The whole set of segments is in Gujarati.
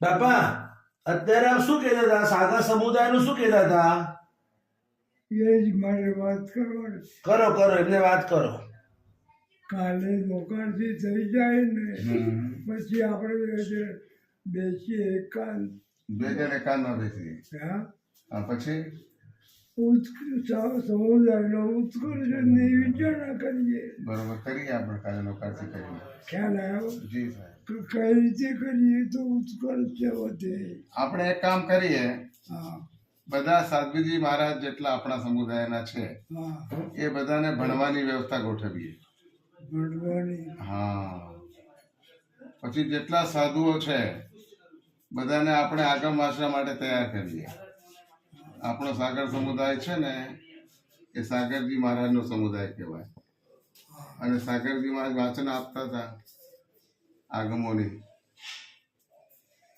બાપા અત્યારે આપ શું કહેતા હતા? સાગર સમુદાયનું શું કહેતા હતા? એ જ મારે વાત કરવાની. કરો કરો, એમને વાત કરો. કાલે દુકાનથી થઈ જાય ને પછી આપણે બેસીએ એકાંત. બે જણ એકાંતમાં બેસી. હા, પછી સમુદાયનો ઉત્કર્ષની વિચારણા કરીએ. બરોબર કરીએ આપણે કાલે લોકાર્થી કરીએ. ખ્યાલ આવ્યો જી સાહેબ. કે કઈ રીતે કરીએ તો ઉત્કર્ષ વધે. આપણે એક કામ કરીએ, હા બધા સાધ્વીજી મહારાજ જેટલા આપણા સમુદાયના છે હા, એ બધાને ભણવાની વ્યવસ્થા ગોઠવીએ. ભણવાની. હા, પછી જેટલા સાધુઓ છે બધાને આપણે આગમ વાંચવા માટે તૈયાર કરીએ. આપણો સાગર સમુદાય છે ને એ સાગરજી મહારાજનો સમુદાય કહેવાય. અને સાગરજી મહારાજ વાંચન આપતા હતા આગમોની,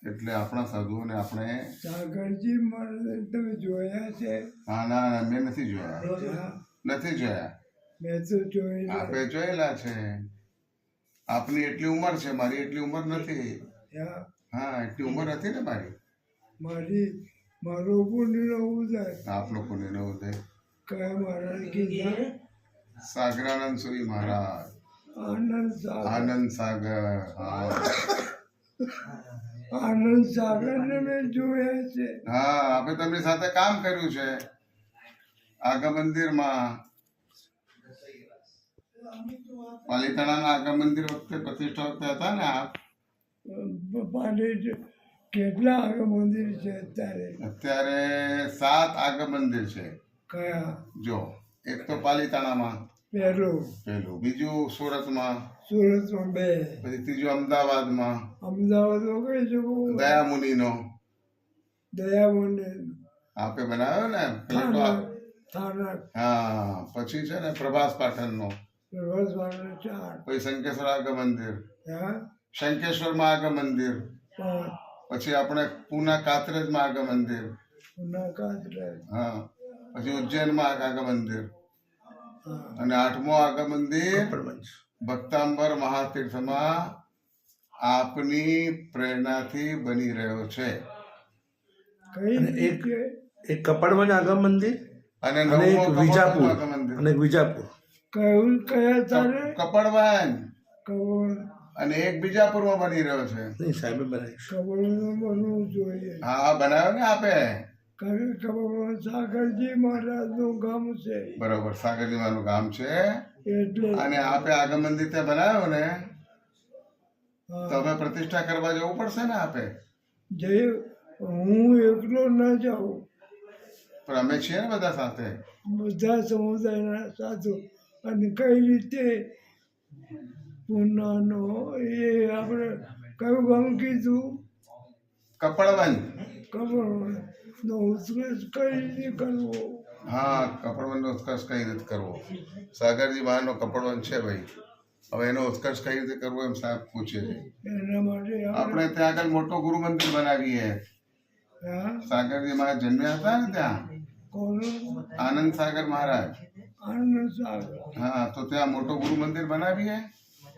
એટલે આપણા સાધુઓને આપણે. સાગરજી મહારાજ તમે જોયા છે? હા ના ના, મેં નથી જોયા. હા, નથી જોયા. મેં તો જોયેલા. આપણે જોયેલા છે. આપની એટલી ઉંમર છે, મારી એટલી ઉંમર નથી. હા, હા, એટલી ઉંમર હતી ને મારી. મારો પુણ્ય નવું થાય. આપ લોકોને નવું થાય. કયા મહારાજ કીધા? સાગરાનંદ સુરી મહારાજ, આનંદ સાગર. આનંદ સાગર. હા આનંદ સાગરને મેં જોયા છે. હા, આપણે તેમની સાથે કામ કર્યું છે આગમ મંદિરમાં. પાલીતાણાના આગમ મંદિર વખતે પ્રતિષ્ઠા વખતે હતા ને આપ. પાણી કેટલા આગળ મંદિર છે અત્યારે? અત્યારે 7 આગમ મંદિર છે. કયા? જો, એક તો પાલીતાણામાં પહેલું, પેલું, બીજું સુરતમાં, સુરતમાં 2, પછી ત્રીજું અમદાવાદમાં અમદાવાદમાં કઈ જગ્યા? દયામુનિનો દયામંદિર. આપે બનાવ્યો ને પેલો તો સ્થાનક. હા, પછી છે ને પ્રભાસ પાટણનો, પ્રવાસવાળા 4. પછી શંકેશ્વર આગમ મંદિર, હા, શંકેશ્વરમાં આગમ મંદિર, 5. પછી આપણે પૂના કાત્રેજમાં આગમ મંદિર, મુલાકાત રહે. હા, પછી ઉજ્જૈનમાં આગમ મંદિર, હા, અને 8મો આગમ મંદિર ભક્તાંબર મહાતીર્થમાં આપની પ્રેરણાથી બની રહ્યો છે. કઈ અને રીતે? એક કપડવંજ આગમ મંદિર અને અને 9મો એક વિજાપુર આગમ મંદિર, અને એક વિજાપુર. કયું કયા તારે? કપડવાન, કબર અને એક બીજાપુરમાં બની રહ્યો છે. નહીં સાહેબે બનાવીશું. કબરનું બનવું જોઈએ. હા, બનાવ્યો ને આપે. કારણ કબર સાગરજી મહારાજનું ગામ છે બરોબર, સાગરજીમાનું ગામ છે. એટલે. અને આપે આગમ મંદિર ત્યાં બનાવ્યો ને, હા, તો હવે પ્રતિષ્ઠા કરવા જવું પડશે ને આપે. જે હું એકલો ન જાઉં, પણ અમે છીએ ને બધા સાથે. બધા સમુદાયના સાધુ. અને કઈ રીતે પુનાનો એ આપણે કયું ગામ કીધું? કપડવંજ. કબરનો ઉત્કર્ષ કઈ રીતે કરવો? હા, કપડવંજનો ઉત્કર્ષ કઈ રીતે કરવો? સાગરજી મહારાજનો કપડવંજ છે ભાઈ. હવે એનો ઉત્કર્ષ કઈ રીતે કરવો એમ સાહેબ પૂછે છે. એના માટે આપણે ત્યાં આગળ મોટો ગુરુ મંદિર બનાવીએ. હા, સાગરજી મહારાજ જન્મ્યા હતા ને ત્યાં, કોનો? આનંદ સાગર મહારાજ. આનંદ સાગર. હા, તો ત્યાં મોટો ગુરુ મંદિર બનાવીએ.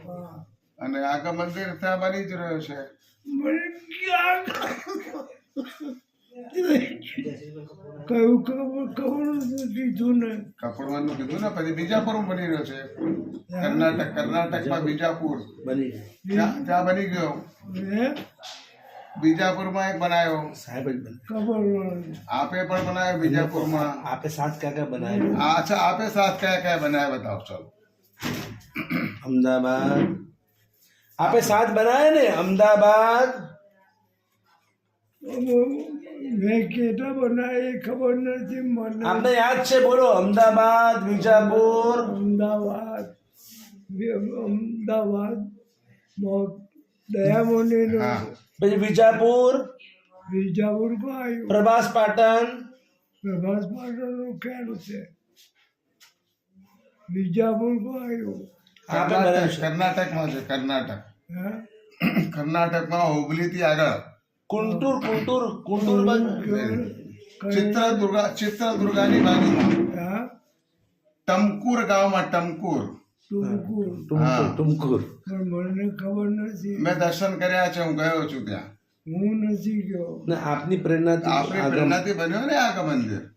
હા, અને આગમ મંદિર ત્યાં બની જ રહ્યો છે. મને ક્યાં કયું કબર કીધું ને? કપડવંજનું કીધું ને, પછી બીજાપુર બની રહ્યો છે. કર્ણાટકમાં બીજાપુર, બની ત્યાં બની ગયો. હે? બીજાપુરમાં એક બનાવ્યો. સાહેબ જ બને. ખબર આપે પણ બનાવ્યો બીજાપુરમાં. આપે 7 ક્યાં ક્યાં બનાવ્યું? અચ્છા, આપે 7 કયા કયા બનાવ્યા બતાવો ચાલો. અમદાવાદ આપે 7 બનાવ્યા ને? અમદાવાદ, મેં કેટલા બનાવે એ ખબર નથી મને. આપને યાદ છે? બોલો. અમદાવાદ, વિજાપુર, અમદાવાદ, દયામંદિર, હા, પછી વિજાપુર, વિજાપુર કો આવ્યું. પ્રભાસ પાટણ, પ્રભાસ પાટણનું ખ્યાલ છે. વિજાપુર કો આવ્યું. આપે બનાવ્યું છે. કર્ણાટકમાં છે. કર્ણાટક, હા, કર્ણાટકમાં હુબલીથી આગળ કુંટુર કુંટુર કુંટુર ચિત્રદુર્ગાની બાજુમાં હા, ટમકુર ગામમાં, ટમકુર. ટુમકુર. ટુમકુર. પણ મને ખબર નથી. મેં દર્શન કર્યા છે, હું ગયો છું ત્યાં. હું નથી ગયો. ને આપની પ્રેરણાથી આપણી આગમ પ્રેરણાથી બન્યો ને આગમ મંદિર.